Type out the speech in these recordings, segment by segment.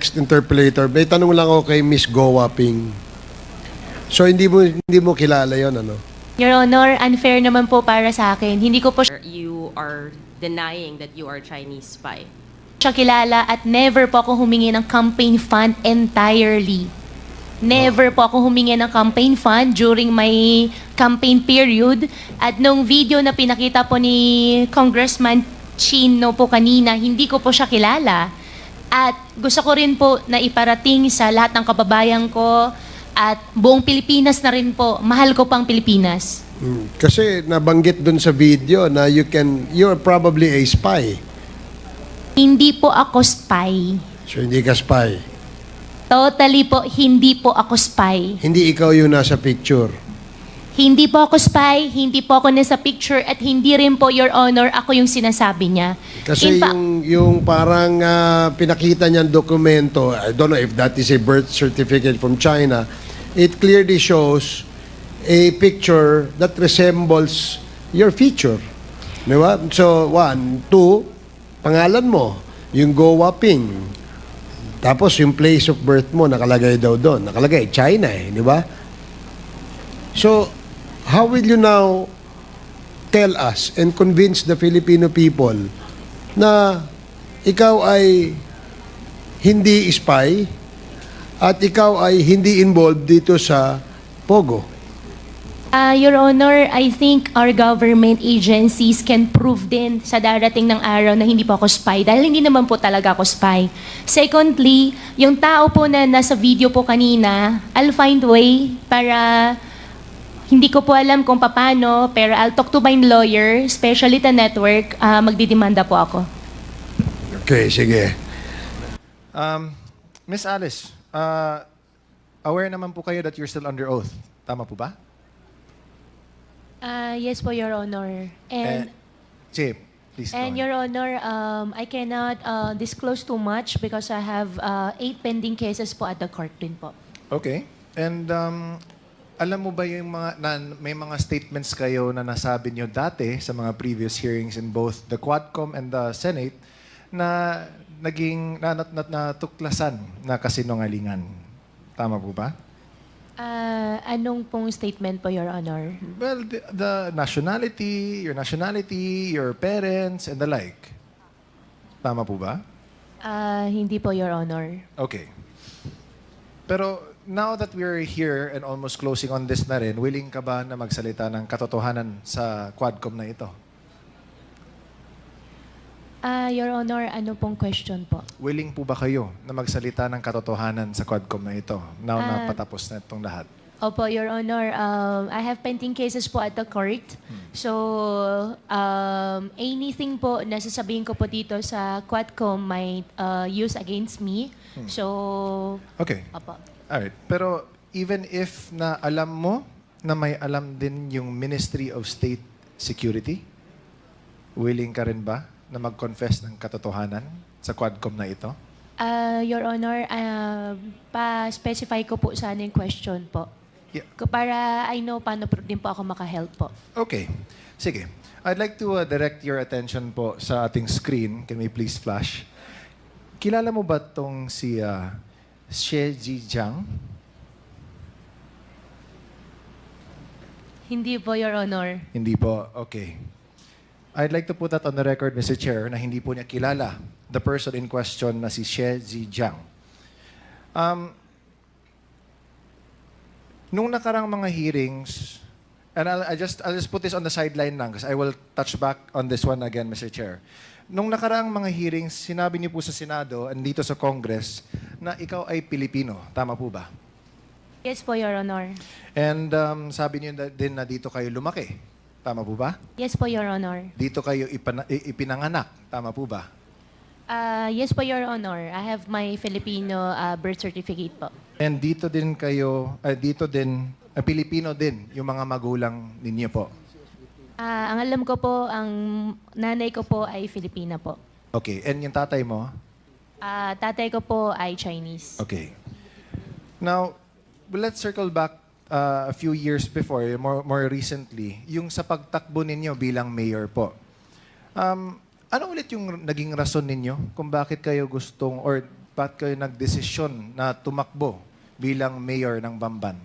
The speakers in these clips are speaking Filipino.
next interpolator. May tanong lang ako kay Miss Go Waping. So hindi mo kilala 'yon, ano? Your Honor, unfair naman po para sa akin. Hindi ko po You are denying that you are Chinese spy. siya kilala at never po ako humingi ng campaign fund entirely. Never po ako humingi ng campaign fund during my campaign period. At nung video na pinakita po ni Congressman Chino po kanina, hindi ko po siya kilala. At gusto ko rin po na iparating sa lahat ng kababayan ko at buong Pilipinas na rin po. Mahal ko pang Pilipinas. Kasi nabanggit dun sa video na you're probably a spy. Hindi po ako spy. So hindi ka spy. Totally po, hindi po ako spy. Hindi ikaw yung nasa picture. Hindi po ako spy, hindi po ako nasa picture, at hindi rin po, Your Honor, ako yung sinasabi niya. Kasi In fact, yung parang pinakita niyang dokumento, I don't know if that is a birth certificate from China, it clearly shows a picture that resembles your feature. Di ba? So, 1, 2, pangalan mo, yung Go Waping. Tapos yung place of birth mo, nakalagay daw doon. Nakalagay, China di ba? So, how will you now tell us and convince the Filipino people na ikaw ay hindi spy at ikaw ay hindi involved dito sa Pogo? Your Honor, I think our government agencies can prove din sa darating ng araw na hindi po ako spy dahil hindi naman po talaga ako spy. Secondly, yung tao po na nasa video po kanina, I'll find way para hindi ko po alam kung paano, pero I'll talk to my lawyer, especially the network, magdidemanda po ako. Okay, sige. Miss Alice, aware naman po kayo that you're still under oath. Tama po ba? Yes po, Your Honor. And Sige, please go And on. Your Honor, I cannot disclose too much because I have 8 pending cases po at the court din po. Okay. And alam mo ba yung may mga statements kayo na nasabi nyo dati sa mga previous hearings in both the Quadcom and the Senate na naging natuklasan na kasinungalingan? Tama po ba? Anong pong statement po, Your Honor? Well, the nationality, your parents, and the like. Tama po ba? Hindi po, Your Honor. Okay. Pero now that we're here and almost closing on this na rin, willing ka ba na magsalita ng katotohanan sa Quadcom na ito? Your Honor, ano pong question po? Willing po ba kayo na magsalita ng katotohanan sa Quadcom na ito now na patapos na itong lahat? Opo, Your Honor, I have pending cases po at the court. So, anything po na sasabihin ko po dito sa Quadcom might use against me. So, Okay. opo. Alright. Pero even if na alam mo na may alam din yung Ministry of State Security, willing ka rin ba na mag-confess ng katotohanan sa Quadcom na ito? Your Honor, pa-specify ko po sana yung question po. Yeah. Para I know paano din po ako makahelp po. Okay. Sige. I'd like to direct your attention po sa ating screen. Can we please flash? Kilala mo ba tong si Xie Zhijiang? Hindi po, Your Honor. Hindi po. Okay. I'd like to put that on the record, Mr. Chair, na hindi po niya kilala the person in question na si Xie Zhijiang. Nung nakarang mga hearings, and I'll just put this on the sideline lang because I will touch back on this one again, Mr. Chair. Nung nakarang mga hearings, sinabi niyo po sa Senado and dito sa Congress na ikaw ay Pilipino. Tama po ba? Yes po, Your Honor. And sabi niyo din na dito kayo lumaki. Tama po ba? Yes po, Your Honor. Dito kayo ipinanganak. Tama po ba? Yes po, Your Honor. I have my Filipino birth certificate po. And dito din kayo, Pilipino din yung mga magulang ninyo po. Ang alam ko po, ang nanay ko po ay Filipina po. Okay. And yung tatay mo? Tatay ko po ay Chinese. Okay. Now, let's circle back a few years before, more recently, yung sa pagtakbo ninyo bilang mayor po. Ano ulit yung naging rason ninyo kung bakit kayo gustong, or ba't kayo nagdesisyon na tumakbo bilang mayor ng Bamban?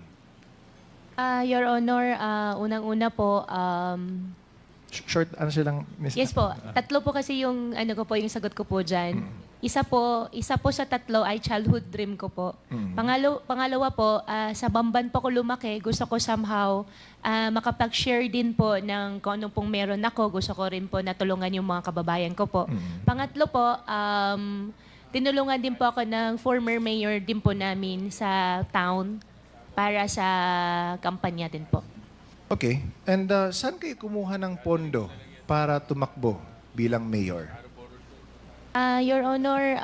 Your Honor, unang-una po, Short answer lang, Miss. yes po, tatlo po kasi yung ano ko po, yung sagot ko po diyan. Isa po sa tatlo ay childhood dream ko po. Pangalawa po, sa Bamban po ko lumaki, gusto ko somehow makapag-share din po ng kung anong pong meron ako. Gusto ko rin po natulungan yung mga kababayan ko po. Pangatlo po, tinulungan din po ako ng former mayor din po namin sa town para sa kampanya din po. Okay. And saan kayo kumuha ng pondo para tumakbo bilang mayor? Your Honor,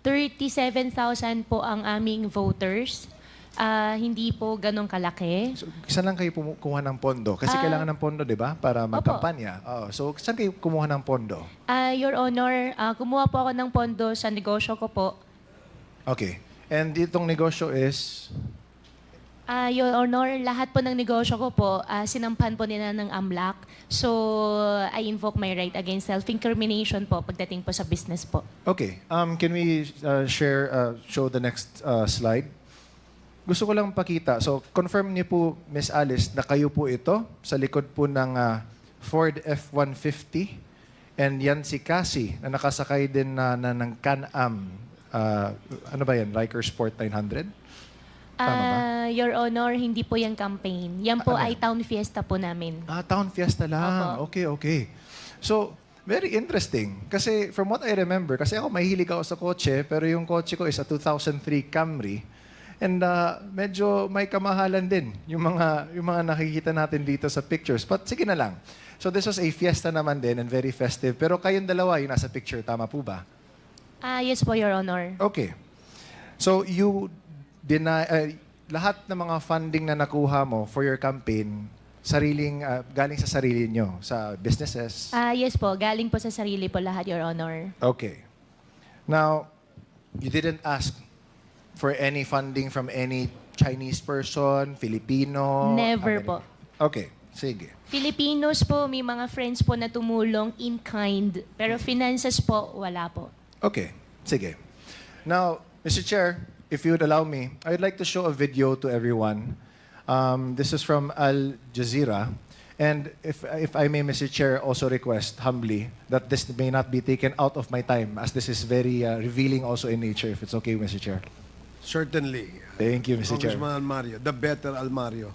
37,000 po ang aming voters. Hindi po ganong kalaki. So, saan lang kayo kumuha ng pondo? Kasi kailangan ng pondo, di ba? Para magkampanya. So, saan kayo kumuha ng pondo? Your Honor, kumuha po ako ng pondo sa negosyo ko po. Okay. And itong negosyo is... Your Honor, lahat po ng negosyo ko po, sinampahan po nila ng AMLAC. So, I invoke my right against self-incrimination po pagdating po sa business po. Okay. Can we show the next slide? Gusto ko lang pakita. So, confirm niyo po, Miss Alice, na kayo po ito sa likod po ng Ford F-150. And yan si Cassie na nakasakay din ng Can-Am. Ano ba yan? Riker Sport 900? Tama ba? Your Honor, hindi po yung campaign. Yan po Ano? ay town fiesta po namin. Town fiesta lang. Opo. Okay. So, very interesting. Kasi from what I remember, kasi ako mahilig ako sa kotse, pero yung kotse ko is a 2003 Camry. And medyo may kamahalan din yung mga nakikita natin dito sa pictures. But sige na lang. So this was a fiesta naman din and very festive. Pero kayong dalawa yung nasa picture, tama po ba? Yes po, Your Honor. Okay. So you deny lahat ng mga funding na nakuha mo for your campaign galing sa sarili nyo, sa businesses? Yes po, galing po sa sarili po lahat, Your Honor. Okay. Now, you didn't ask for any funding from any Chinese person, Filipino? Never American? po. Okay, sige. Filipinos po, may mga friends po na tumulong in kind. Pero finances po, wala po. Okay, sige. Now, Mr. Chair, if you would allow me, I'd like to show a video to everyone. This is from Al Jazeera. And if I may, Mr. Chair, also request humbly that this may not be taken out of my time as this is very revealing also in nature, if it's okay, Mr. Chair. Certainly. Thank you, Mr. Chair. Congressman Almario, the better Almario.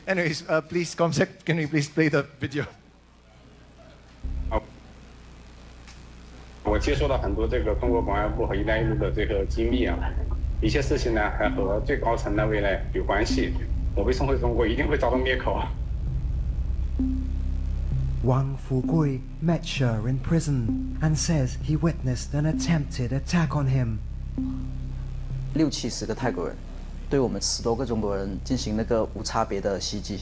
Anyways, please, Comsec, can we please play the video? 我接收到很多这个中国公安部和“一带一路”的这个机密啊，一些事情呢还和最高层单位呢有关系。我被送回中国一定会遭到灭口。 Wang Fugui met Sher in prison and says he witnessed an attempted attack on him. 60-70个泰国人对我们10多个中国人进行那个无差别的袭击。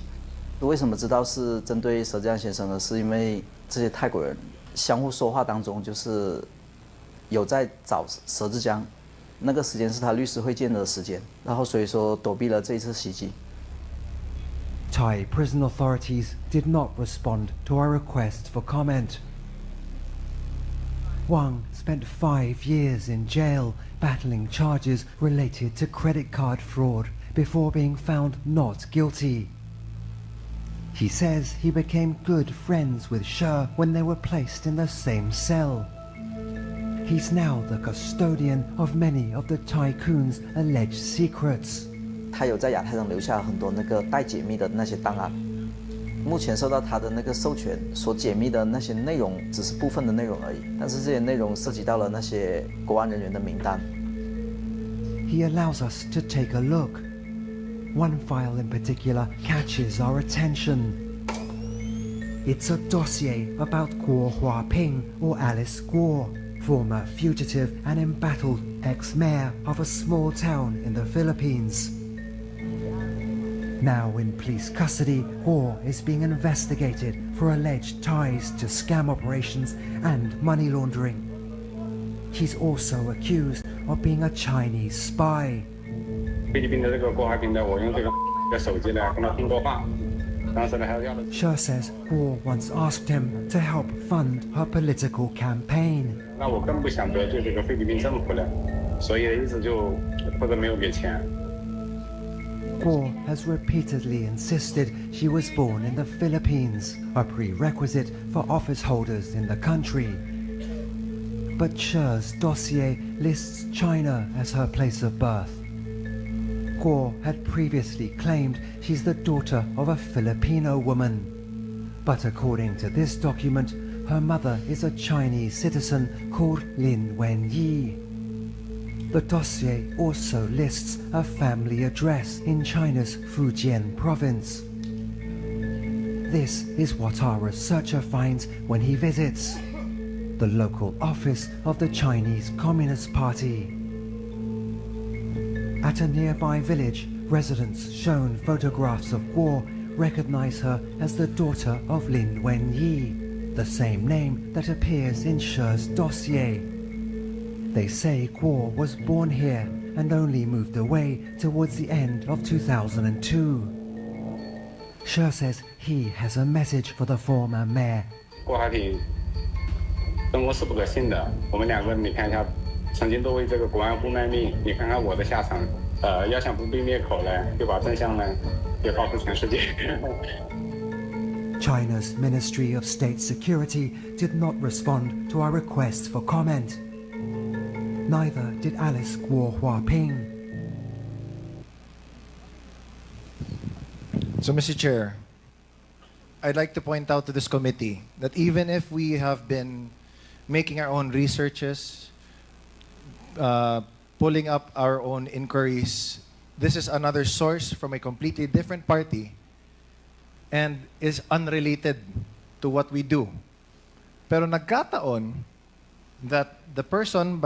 为什么知道是针对佘志安先生呢？是因为这些泰国人相互说话当中，就是有在找佘志江，那个时间是他律师会见的时间，然后所以说躲避了这一次袭击。 Thai prison authorities did not respond to our request for comment. Wang spent 5 years in jail battling charges related to credit card fraud before being found not guilty. He says he became good friends with Sher when they were placed in the same cell. He's now the custodian of many of the tycoon's alleged secrets. 他有在亚太上留下很多那个待解密的那些档案，目前受到他的那个授权所解密的那些内容只是部分的内容而已，但是这些内容涉及到了那些国安人员的名单。 He allows us to take a look. One file in particular catches our attention. It's a dossier about Guo Huaping or Alice Guo, former fugitive and embattled ex-mayor of a small town in the Philippines. Now in police custody, Guo is being investigated for alleged ties to scam operations and money laundering. He's also accused of being a Chinese spy. 菲律宾的这个郭海平呢，我用这个手机呢跟他通过话，当时呢还要了 Sher says Guo once asked him to help fund her political campaign. 那我更不想得罪这个菲律宾政府了，所以一直就或者没有给钱。 Guo has repeatedly insisted she was born in the Philippines, a prerequisite for office holders in the country. But Sher's dossier lists China as her place of birth. Guo had previously claimed she's the daughter of a Filipino woman. But according to this document, her mother is a Chinese citizen called Lin Wenyi. The dossier also lists a family address in China's Fujian province. This is what our researcher finds when he visits the local office of the Chinese Communist Party. At a nearby village, residents shown photographs of Guo recognize her as the daughter of Lin Wenyi, the same name that appears in Sher's dossier. They say Guo was born here and only moved away towards the end of 2002. Sher says he has a message for the former mayor. 郭还挺生活是不可信的。我们两个人，你看一下，曾经都为这个国安部卖命，你看看我的下场。要想不被灭口呢，就把真相呢，也告诉全世界。 China's Ministry of State Security did not respond to our request for comment. Neither did Alice Guo Huaping. So, Mr. Chair, I'd like to point out to this committee that even if we have been making our own researches, pulling up our own inquiries, this is another source from a completely different party and is unrelated to what we do. Pero nagkataon that the person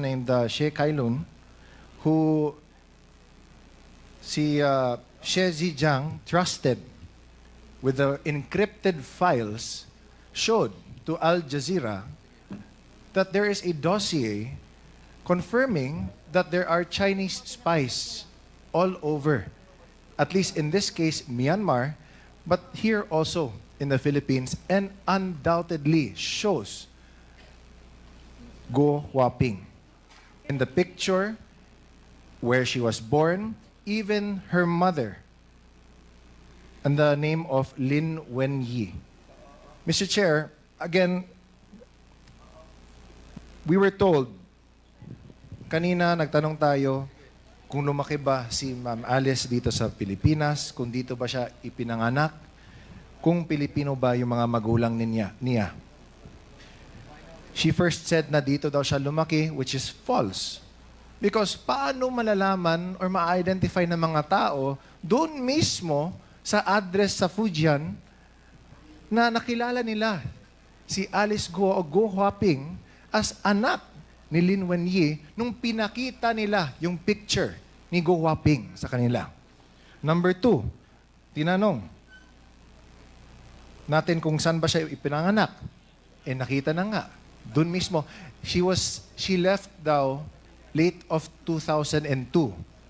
named She Kailun, who si She Zhejiang trusted with the encrypted files, showed to Al Jazeera that there is a dossier confirming that there are Chinese spies all over, at least in this case, Myanmar, but here also in the Philippines, and undoubtedly shows Guo Huaping. In the picture where she was born, even her mother, and the name of Lin Wenyi. Mr. Chair, again, we were told, kanina nagtanong tayo kung lumaki ba si Ma'am Alice dito sa Pilipinas, kung dito ba siya ipinanganak, kung Pilipino ba yung mga magulang niya. She first said na dito daw siya lumaki, which is false. Because paano malalaman or ma-identify ng mga tao doon mismo sa address sa Fujian na nakilala nila si Alice Guo o Guo Huaping as anak ni Lin Wenyi nung pinakita nila yung picture ni Guo Huaping sa kanila. Number 2, tinanong natin kung saan ba siya ipinanganak. Nakita na nga. Doon mismo, she left daw late of 2002.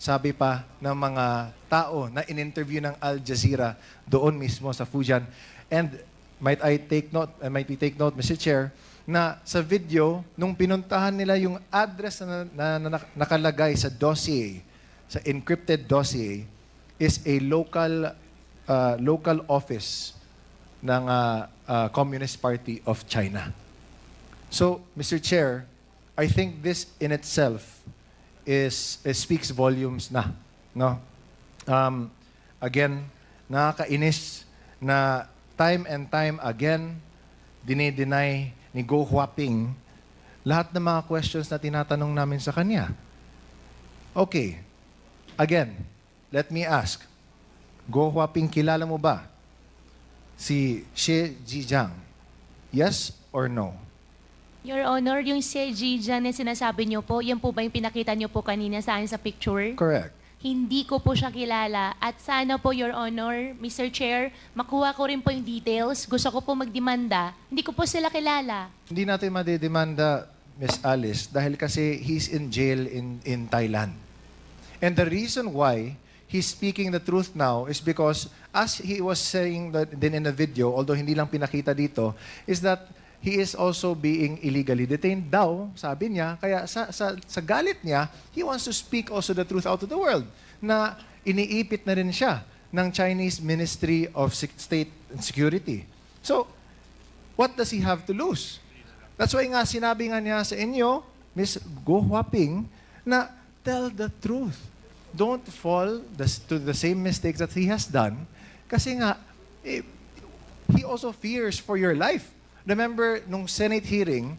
Sabi pa ng mga tao na in-interview ng Al Jazeera doon mismo sa Fujian. And might we take note, Mr. Chair, na sa video, nung pinuntahan nila yung address na nakalagay sa dossier, sa encrypted dossier, is a local office ng Communist Party of China. So, Mr. Chair, I think this in itself speaks volumes na. No? Again, nakakainis na time and time again, dinideny ni Guo Huaping lahat ng mga questions na tinatanong namin sa kanya. Okay. Again, let me ask. Guo Huaping, kilala mo ba si She Zhejiang? Yes or no? Your Honor, yung si Zhejiang na sinasabi niyo po, yan po ba yung pinakita niyo po kanina sa akin sa picture? Correct. Hindi ko po siya kilala. At sana po, Your Honor, Mr. Chair, makuha ko rin po yung details. Gusto ko po magdemanda. Hindi ko po sila kilala. Hindi natin madidemanda, Miss Alice, dahil kasi he's in jail in Thailand. And the reason why he's speaking the truth now is because, as he was saying that din in the video, although hindi lang pinakita dito, is that he is also being illegally detained daw, sabi niya. Kaya sa galit niya, he wants to speak also the truth out to the world na iniipit na rin siya ng Chinese Ministry of State and Security. So, what does he have to lose? That's why nga sinabi nga niya sa inyo, Ms. Go Huaping, na tell the truth. Don't fall to the same mistakes that he has done. Kasi nga, he also fears for your life. Remember, nung Senate hearing,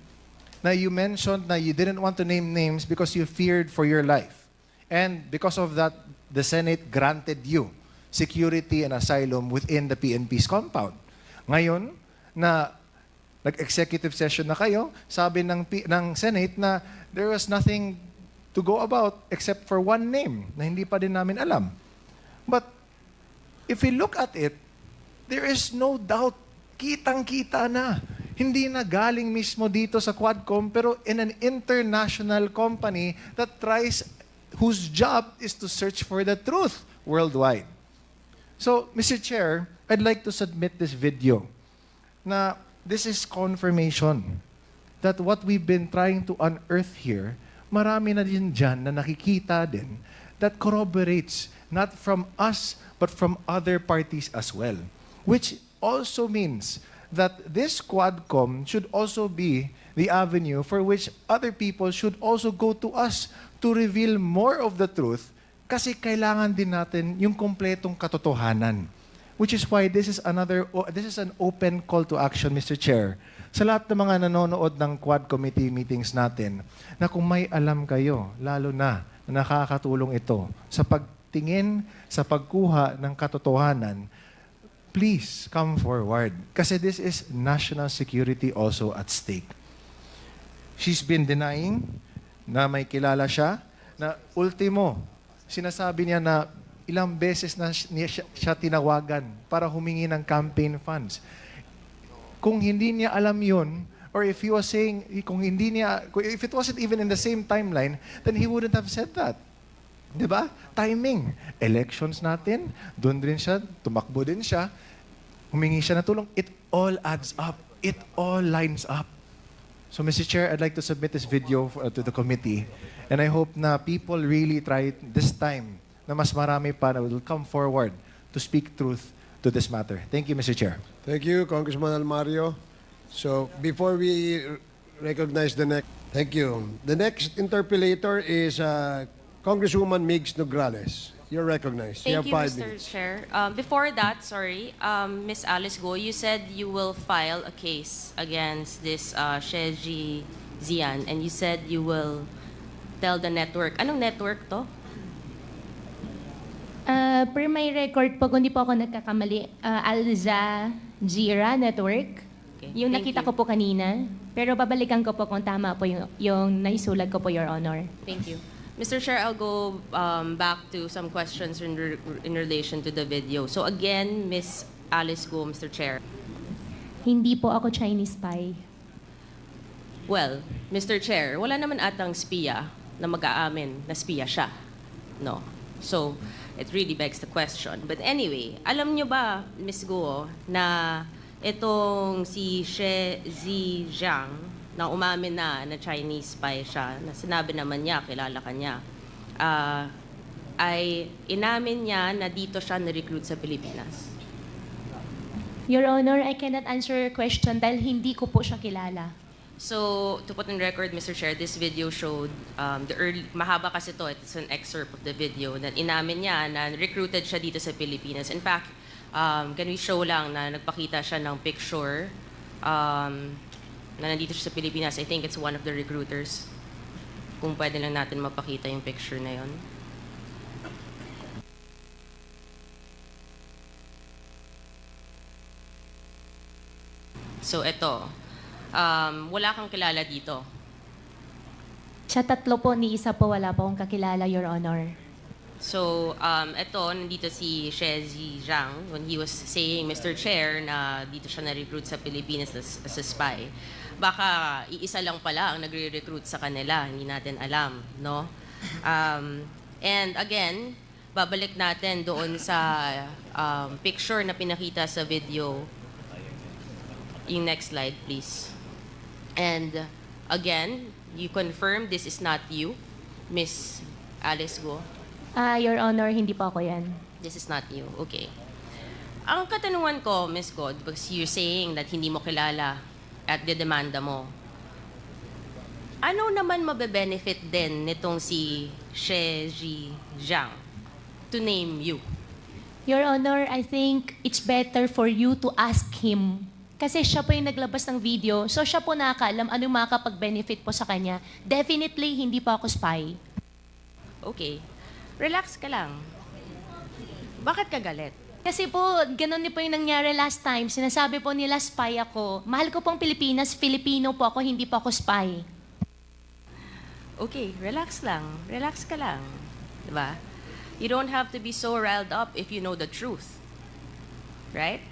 na you mentioned na you didn't want to name names because you feared for your life. And because of that, the Senate granted you security and asylum within the PNP's compound. Ngayon, na nag-executive session na kayo, sabi ng Senate na there was nothing to go about except for one name na hindi pa din namin alam. But if we look at it, there is no doubt, kitang-kita na. Hindi na galing mismo dito sa Quadcom, pero in an international company that whose job is to search for the truth worldwide. So, Mr. Chair, I'd like to submit this video na this is confirmation that what we've been trying to unearth here, marami na din dyan na nakikita din that corroborates not from us but from other parties as well. Which also means that this Quadcom should also be the avenue for which other people should also go to us to reveal more of the truth kasi kailangan din natin yung kompletong katotohanan. Which is why this is an open call to action, Mr. Chair. Sa lahat ng mga nanonood ng Quad Committee meetings natin, na kung may alam kayo, lalo na nakakatulong ito sa pagtingin, sa pagkuha ng katotohanan, please come forward. Kasi this is national security also at stake. She's been denying na may kilala siya, na ultimo, sinasabi niya na ilang beses na siya tinawagan para humingi ng campaign funds. Kung hindi niya alam yun, or if he was saying, if it wasn't even in the same timeline, then he wouldn't have said that. Diba? Timing. Elections natin, doon rin siya, tumakbo din siya, humingi siya ng tulong. It all adds up. It all lines up. So, Mr. Chair, I'd like to submit this video to the committee. And I hope na people really try this time na mas marami pa na will come forward to speak truth to this matter. Thank you, Mr. Chair. Thank you, Congressman Almario. So, before we recognize the next, thank you. The next interpellator is Congresswoman Migs Nograles. You're recognized. Thank have you, 5 Mr. minutes. Chair. Before that, Ms. Alice Go, you said you will file a case against this Sheji Zian, and you said you will tell the network. Anong network to? Per my record po, kung di po ako nagkakamali, Al Jazeera Network. Okay, Yung thank nakita you. ko po kanina. Pero babalikan ko po kung tama po yung naisulat ko po, Your Honor. Thank you. Mr. Chair, I'll go back to some questions in relation to the video. So again, Ms. Alice Go, Mr. Chair. Hindi po ako Chinese spy. Well, Mr. Chair, wala naman atang spiya na mag-aamin na spiya siya. No. So, it really begs the question. But anyway, alam nyo ba, Ms. Go, na itong si She Zhijiang, na umamin na Chinese spy siya, na sinabi naman niya, kilala ka niya, ay inamin niya na dito siya na-recruit sa Pilipinas. Your Honor, I cannot answer your question dahil hindi ko po siya kilala. So, to put in record, Mr. Chair, this video showed mahaba kasi to, it's an excerpt of the video, na inamin niya na recruited siya dito sa Pilipinas. In fact, can we show lang na nagpakita siya ng picture na nandito siya sa Pilipinas. I think it's one of the recruiters. Kung pwede lang natin mapakita yung picture na yon. So, ito. Wala kang kilala dito. Siya tatlo po, ni isa po wala po akong kakilala, Your Honor. So, ito, nandito si She Zhijiang when he was saying, Mr. Chair, na dito siya na-recruit sa Pilipinas as a spy. Baka iisa lang pala ang nagre-recruit sa kanila, hindi natin alam, no? And again, babalik natin doon sa picture na pinakita sa video. Yung next slide, please. And again, you confirm this is not you, Miss Alice Go. Your Honor, hindi po ako yan. This is not you. Okay. Ang katanungan ko, Miss God, because you're saying that hindi mo kilala at dedemanda mo, ano naman mabe-benefit din nitong si She Zhijiang to name you? Your Honor, I think it's better for you to ask him. Kasi siya po yung naglabas ng video, so siya po nakakaalam anong makakapag-benefit po sa kanya. Definitely, hindi po ako spy. Okay. Relax ka lang. Bakit ka galit? Kasi po, ganun din po yung nangyari last time. Sinasabi po nila spy ako. Mahal ko pong Pilipinas, Filipino po ako, hindi po ako spy. Okay, relax lang. Relax ka lang. Diba? You don't have to be so riled up if you know the truth. Right?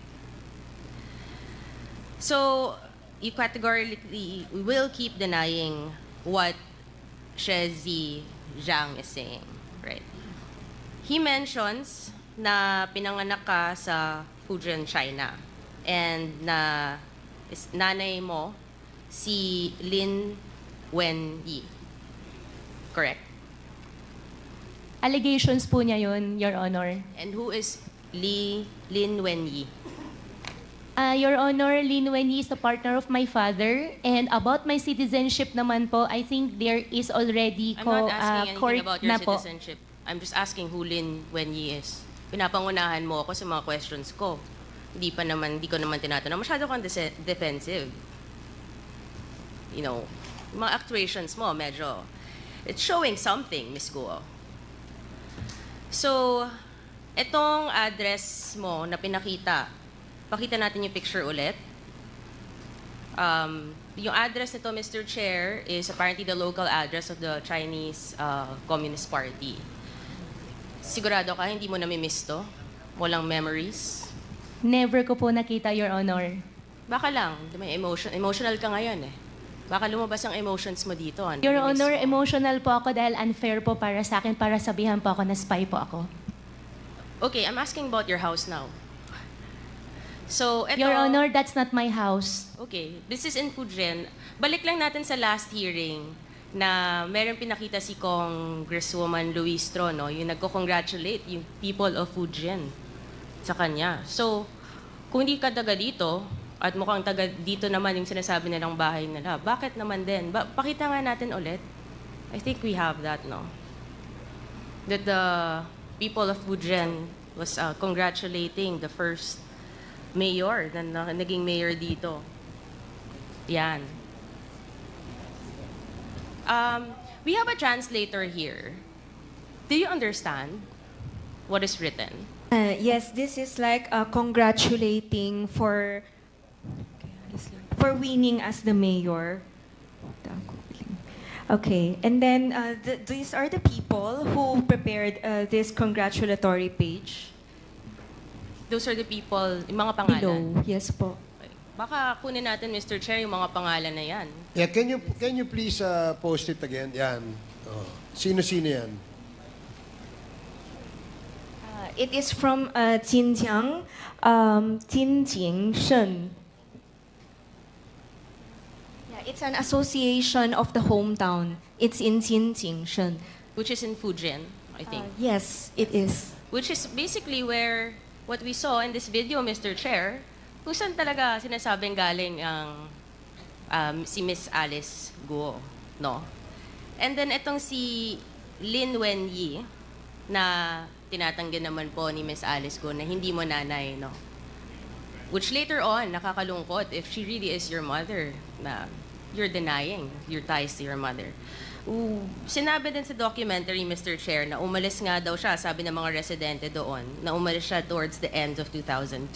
So, you categorically will keep denying what She Zhijiang is saying. Right? He mentions na pinanganak ka sa Fujian, China. And na nanay mo si Lin Wenyi. Correct? Allegations po niya yun, Your Honor. And who is Lin Wenyi? Your Honor, Lin Wenyi is the partner of my father. And about my citizenship naman po, I think there is already I'm not asking court anything about your na po. citizenship. I'm just asking who Lin Wenyi is. Pinapangunahan mo ako sa mga questions ko. Hindi ko naman tinatanong. Masyado kang defensive. You know, mga actuations mo, medyo, it's showing something, Miss Guo. So, etong address mo na pinakita, pakita natin yung picture ulit. Yung address nito, Mr. Chair, is apparently the local address of the Chinese Communist Party. Sigurado ka, hindi mo namimiss to? Walang memories? Never ko po nakita, Your Honor. Baka lang, may emotional ka ngayon eh. Baka lumabas ang emotions mo dito. Ano? Your Namimiss Honor, mo. emotional po ako dahil unfair po para sa akin, para sabihan po ako na spy po ako. Okay, I'm asking about your house now. So, eto, Your Honor, that's not my house. Okay, this is in Fujian. Balik lang natin sa last hearing na meron pinakita si Congresswoman Luistro, no? Yung nagko-congratulate yung people of Fujian sa kanya. So, kung hindi ka taga dito, at mukhang taga dito naman yung sinasabi nilang bahay nila, bakit naman din? Pakita nga natin ulit. I think we have that, no? That the people of Fujian was congratulating the first mayor na naging mayor dito. Yan. We have a translator here. Do you understand what is written? Yes, this is like congratulating for winning as the mayor. Okay, and then these are the people who prepared this congratulatory page. Those are the people, yung mga pangalan. Below, yes po. Okay. Baka kunin natin, Mr. Chair, yung mga pangalan na yan. Yeah, can you please post it again? Yan. Oh. Sino-sino yan? It is from Jinjiang, Jinjing Shen. Yeah, it's an association of the hometown. It's in Jinjing Shen. Which is in Fujian, I think. Yes, it is. Which is basically where what we saw in this video, Mr. Chair, kung saan talaga sinasabing galing ang si Miss Alice Guo, no? And then itong si Lin Wenyi na tinatanggi naman po ni Miss Alice Guo na hindi mo nanay, no? Which later on, nakakalungkot if she really is your mother, na you're denying your ties to your mother. Sinabi din sa documentary, Mr. Chair, na umalis nga daw siya, sabi ng mga residente doon, na umalis siya towards the end of 2002.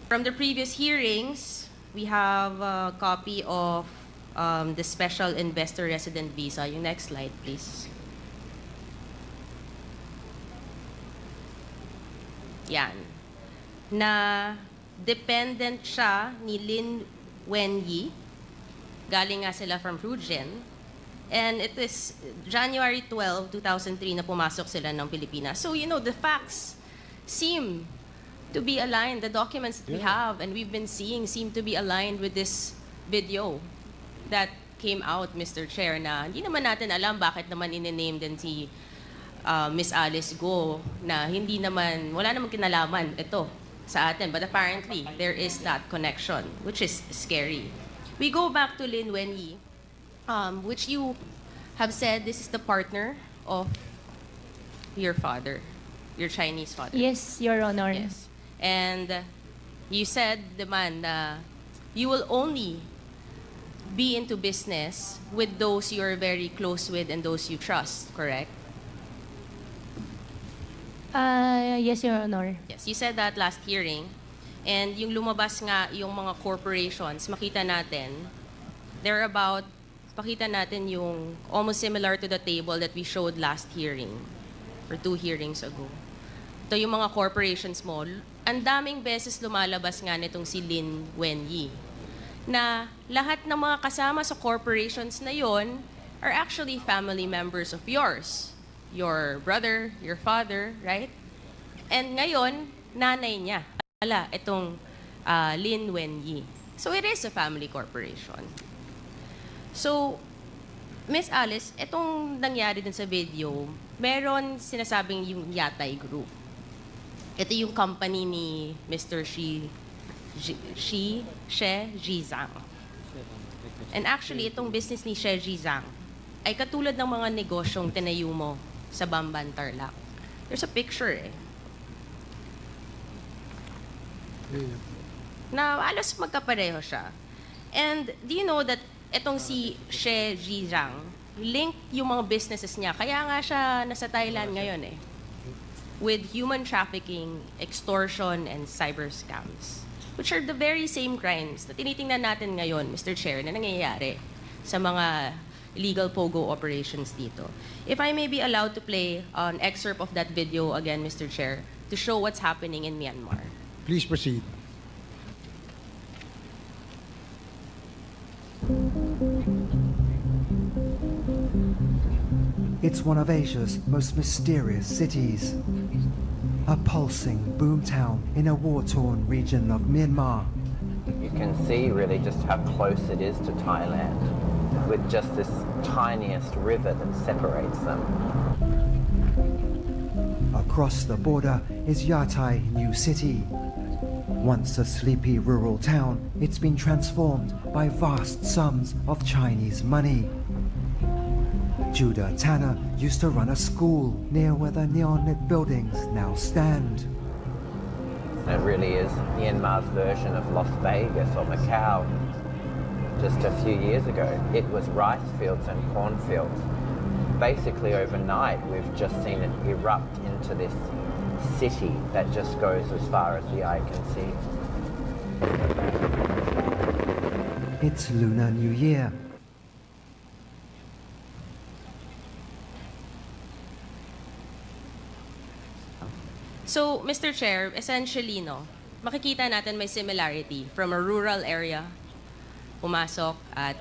From the previous hearings, we have a copy of the Special Investor Resident Visa. Yung next slide, please. Yan. Na dependent siya ni Lin Wenyi. Galing nga sila from Fujian. And it is January 12, 2003 na pumasok sila ng Pilipinas. So, you know, the facts seem to be aligned. The documents that we have and we've been seeing seem to be aligned with this video that came out, Mr. Chair, na hindi naman natin alam bakit naman in-name din si Miss Alice Go na hindi naman, wala namang kinalaman ito sa atin. But apparently, there is that connection, which is scary. We go back to Lin Wenyi, which you have said this is the partner of your father, your Chinese father. Yes, Your Honor. Yes. And you said naman na you will only be into business with those you are very close with and those you trust, correct? Yes, Your Honor. Yes, you said that last hearing. And yung lumabas nga yung mga corporations, makita natin, pakita natin yung almost similar to the table that we showed last hearing or 2 hearings ago. Ito yung mga corporations mo. Ang daming beses lumalabas nga nitong si Lin Wenyi na lahat ng mga kasama sa corporations na yon are actually family members of yours. Your brother, your father, right? And ngayon, nanay niya. Itong Lin Wenyi. So it is a family corporation. So, Miss Alice, itong nangyari dun sa video, meron sinasabing yung Yatay Group. Ito yung company ni Mr. She Zhizang. And actually, itong business ni She Zhizang ay katulad ng mga negosyong tinayo mo sa Bamban, Tarlac. There's a picture na alos magkapareho siya. And do you know that itong si She Zhizang, linked yung mga businesses niya, kaya nga siya nasa Thailand ngayon with human trafficking, extortion, and cyber scams, which are the very same crimes na tinitingnan natin ngayon, Mr. Chair, na nangyayari sa mga illegal POGO operations dito. If I may be allowed to play an excerpt of that video again, Mr. Chair, to show what's happening in Myanmar. Please proceed. It's one of Asia's most mysterious cities. A pulsing boomtown in a war-torn region of Myanmar. You can see really just how close it is to Thailand, with just this tiniest river that separates them. Across the border is Yatai New City. Once a sleepy rural town, it's been transformed by vast sums of Chinese money. Judah Tanner used to run a school near where the neon-lit buildings now stand. It really is Myanmar's version of Las Vegas or Macau. Just a few years ago, it was rice fields and cornfields. Basically overnight, we've just seen it erupt into this city that just goes as far as the eye can see. It's Lunar New Year. So, Mr. Chair, essentially, makikita natin may similarity from a rural area, pumasok at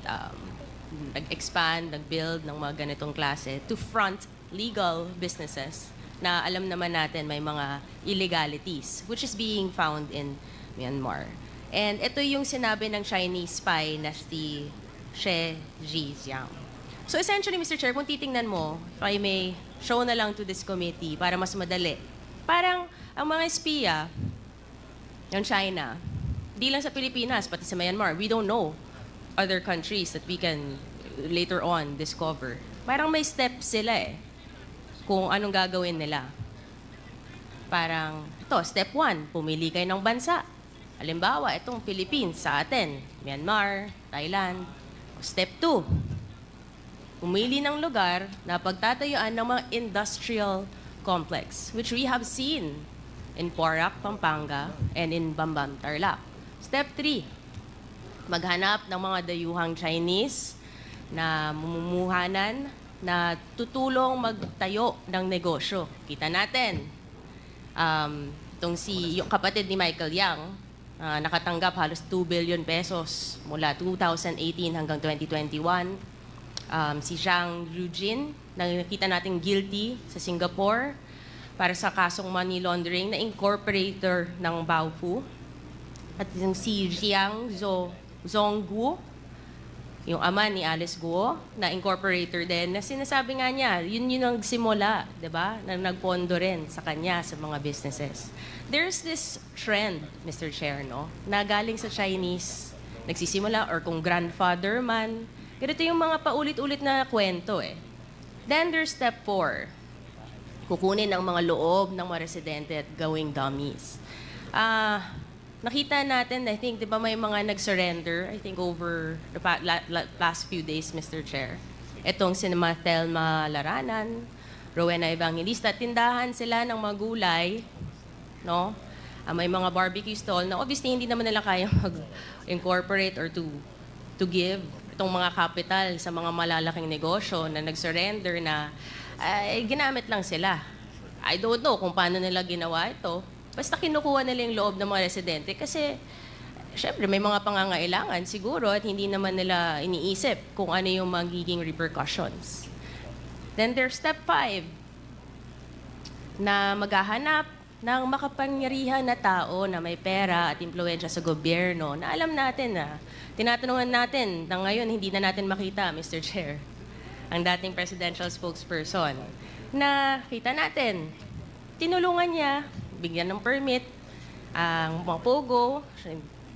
nag-expand, nag-build ng mga ganitong klase to front legal businesses na alam naman natin may mga illegalities which is being found in Myanmar. And ito yung sinabi ng Chinese spy na si She Zhizang. So essentially, Mr. Chair, kung titingnan mo, if I may show na lang to this committee para mas madali, parang ang mga espiya ng China, di lang sa Pilipinas, pati sa Myanmar, we don't know other countries that we can later on discover. Parang may steps sila kung anong gagawin nila. Parang, ito, step 1, pumili kayo ng bansa. Halimbawa, itong Philippines sa atin, Myanmar, Thailand. Step 2, pumili ng lugar na pagtatayuan ng mga industrial complex, which we have seen in Porac, Pampanga, and in Bamban, Tarlac. Step 3, maghanap ng mga dayuhang Chinese na mumumuhanan na tutulong magtayo ng negosyo. Kita natin, itong yung kapatid ni Michael Yang, nakatanggap halos 2 billion pesos mula 2018 hanggang 2021. si Zhang Yujin, na nakita natin guilty sa Singapore para sa kasong money laundering na incorporator ng Baofu. At yung si Jiang Zhongguo, yung ama ni Alice Guo, na incorporator din, na sinasabi nga niya, yun ang simula, di ba? Na nagpondo rin sa kanya sa mga businesses. There's this trend, Mr. Chair, no? Na galing sa Chinese, nagsisimula, or kung grandfather man, ganito yung mga paulit-ulit na kwento eh. Then there's step 4. Kukunin ang mga loob ng mga residente at gawing dummies. Nakita natin, I think, di ba may mga nag-surrender, I think over the past few days, Mr. Chair. Itong sinema Thelma Laranan, Rowena Evangelista, tindahan sila ng mga gulay, no? May mga barbecue stall na obviously hindi naman nila kaya mag-incorporate or to give itong mga capital sa mga malalaking negosyo na nag-surrender na ginamit lang sila. I don't know kung paano nila ginawa ito. Basta kinukuha nila yung loob ng mga residente kasi syempre may mga pangangailangan siguro at hindi naman nila iniisip kung ano yung magiging repercussions. Then there's step 5 na maghahanap ng makapangyarihan na tao na may pera at impluwensya sa gobyerno na alam natin na tinatanungan natin na ngayon hindi na natin makita, Mr. Chair, ang dating presidential spokesperson na kita natin, tinulungan niya, bigyan ng permit, ang mga pogo,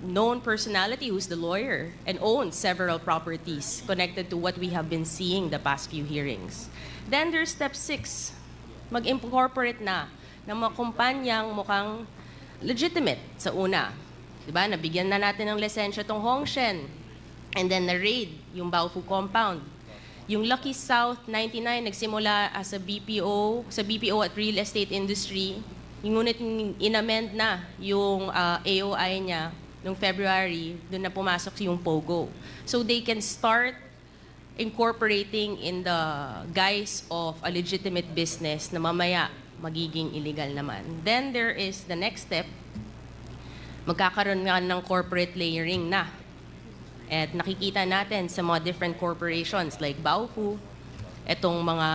known personality who's the lawyer and owns several properties connected to what we have been seeing the past few hearings. Then there's step 6, mag-incorporate na ng mga kumpanyang mukhang legitimate sa una. Diba? Nabigyan na natin ng lisensya tong Hongshen. And then na-raid yung Baofu compound. Yung Lucky South 99 nagsimula as a BPO, sa BPO at real estate industry. Yung ngunit inamend na yung AOI niya noong February, doon na pumasok yung POGO. So they can start incorporating in the guise of a legitimate business na mamaya magiging illegal naman. Then there is the next step, magkakaroon nga ng corporate layering na. At nakikita natin sa mga different corporations like Baofu, itong mga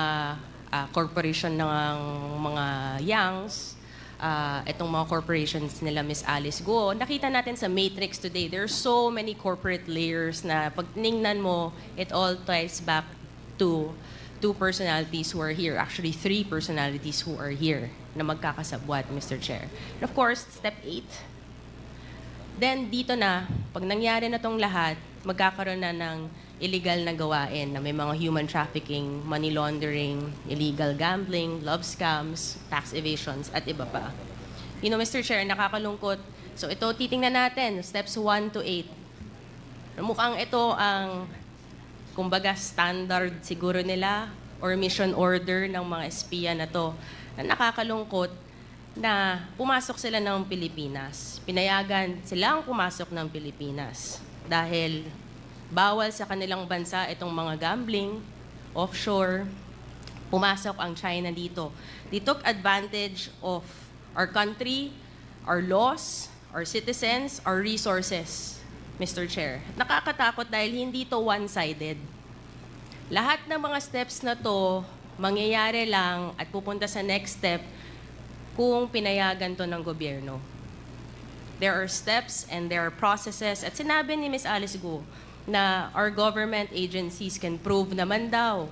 corporation ng mga Yangs, itong mga corporations nila Miss Alice Guo. Nakita natin sa Matrix today, there are so many corporate layers na pag tinignan mo, it all ties back to 2 personalities who are here. Actually, 3 personalities who are here na magkakasabwat, Mr. Chair. And of course, step 8. Then, dito na, pag nangyari na tong lahat, magkakaroon na ng illegal na gawain na may mga human trafficking, money laundering, illegal gambling, love scams, tax evasions, at iba pa. You know, Mr. Chair, nakakalungkot. So ito, titingnan natin, steps 1 to 8. Mukhang ito ang, kumbaga, standard siguro nila or mission order ng mga espiya na to na nakakalungkot na pumasok sila ng Pilipinas. Pinayagan silang pumasok ng Pilipinas dahil bawal sa kanilang bansa itong mga gambling, offshore. Pumasok ang China dito. They took advantage of our country, our laws, our citizens, our resources, Mr. Chair. Nakakatakot dahil hindi to one-sided. Lahat ng mga steps na to, mangyayari lang at pupunta sa next step kung pinayagan to ng gobyerno. There are steps and there are processes. At sinabi ni Ms. Alice Guo na our government agencies can prove naman daw.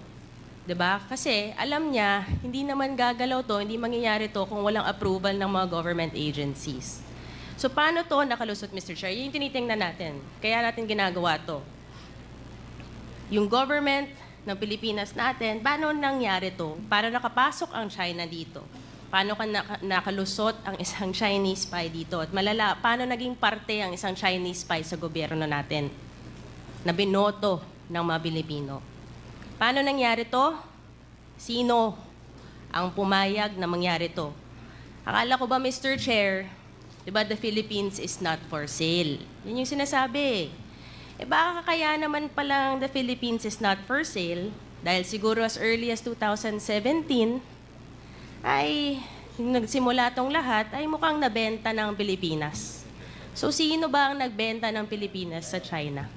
Diba? Kasi alam niya, hindi naman gagalaw to, hindi mangyayari to kung walang approval ng mga government agencies. So paano to nakalusot, Mr. Chair? Yung tinitingnan natin. Kaya natin ginagawa to. Yung government ng Pilipinas natin, paano nangyari to? Para nakapasok ang China dito? Paano ka nakalusot ang isang Chinese spy dito? At malala, paano naging parte ang isang Chinese spy sa gobyerno natin na binoto ng mga Pilipino? Paano nangyari to? Sino ang pumayag na mangyari to? Akala ko ba, Mr. Chair, diba the Philippines is not for sale? Yun yung sinasabi. Baka kaya naman palang the Philippines is not for sale dahil siguro as early as 2017, ay nagsimula tong lahat ay mukhang nabenta ng Pilipinas. So sino ba ang nagbenta ng Pilipinas sa China?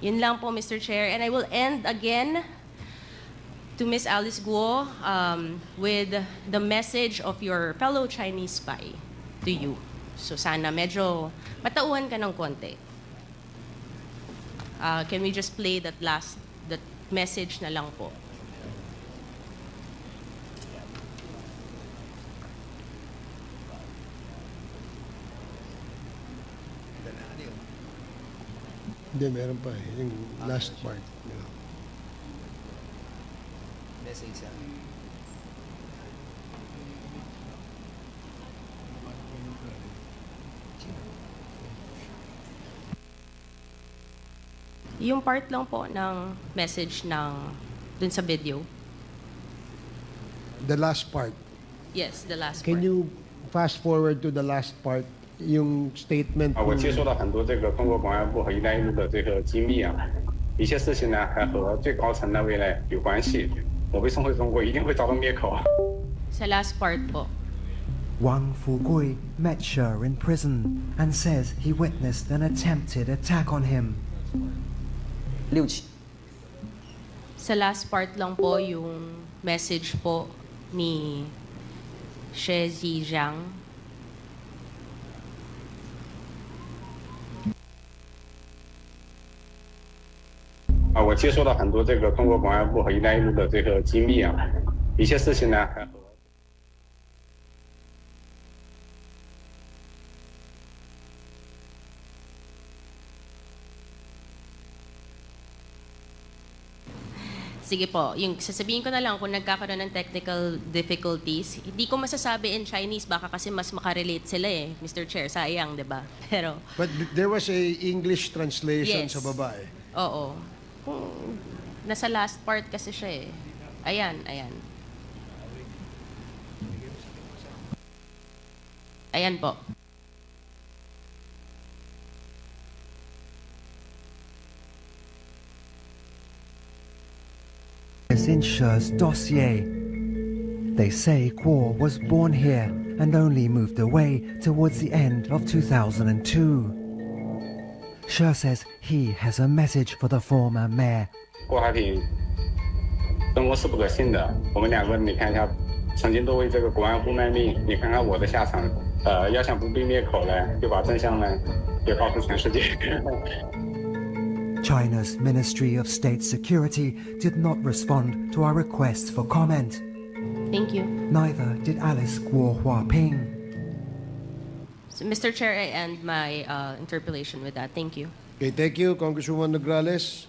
Yun lang po, Mr. Chair. And I will end again to Miss Alice Guo with the message of your fellow Chinese spy to you. So sana medyo matauhan ka ng konti. Can we just play that message na lang po? Hindi, meron pa eh. Yung last part. Yung part lang po ng message dun sa video. The last part. Yes, the last Can part. you fast forward to the last part? Yung statement. 我 ng- 接收到很多这个中国公安部和“一带一路”的这个机密啊，一些事情呢还和最高层的未来有关系。我被送回中国一定会遭到灭口。 Sa last part po. Wang Fugui met Sher in prison and says he witnessed an attempted attack on him. 6起。 Sa last part lang po yung message po ni She Zhijiang. 我接收到很多这个中国公安部和“一带一路”的这个机密啊，一些事情呢还和。 Sige po, yung sasabihin ko na lang kung nagkakaroon ng technical difficulties, hindi ko masasabi in Chinese, baka kasi mas makarelate sila eh, Mr. Chair, sayang, di ba? Pero, But there was a English translation Yes. sa baba eh. oo. Nasa last part kasi siya eh. Ayan, ayan. Ayan po. Is in Sher's dossier. They say Guo was born here and only moved away towards the end of 2002. Sher says he has a message for the former mayor. 郭海挺，中国是不可信的。我们两个，你看一下，曾经都为这个国安部卖命，你看看我的下场。要想不被灭口呢，就把真相呢，也告诉全世界。 China's Ministry of State Security did not respond to our requests for comment. Thank you. Neither did Alice Guo Huaping. So, Mr. Chair, I end my interpellation with that. Thank you. Okay, thank you, Congresswoman Nograles.